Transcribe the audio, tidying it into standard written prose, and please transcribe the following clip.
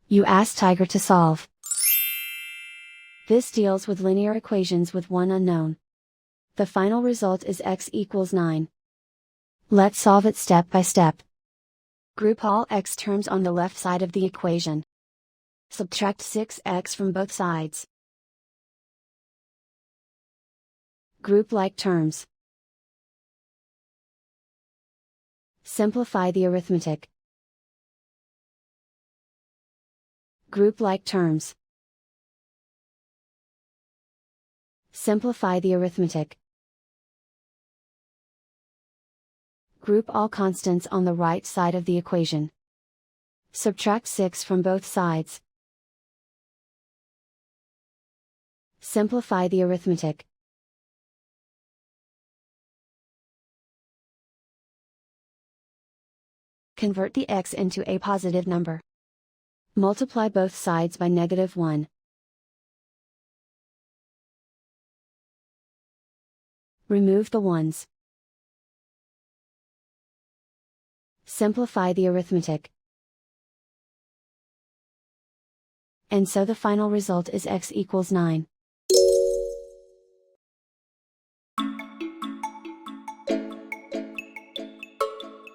You ask Tiger to solve. This deals with linear equations with one unknown. The final result is x equals 9. Let's solve it step by step. Group all x terms on the left side of the equation. Subtract 6x from both sides. Group like terms. Simplify the arithmetic. Group like terms. Simplify the arithmetic. Group all constants on the right side of the equation. Subtract 6 from both sides. Simplify the arithmetic. Convert the x into a positive number. Multiply both sides by -1. Remove the ones. Simplify the arithmetic. And so the final result is x equals 9.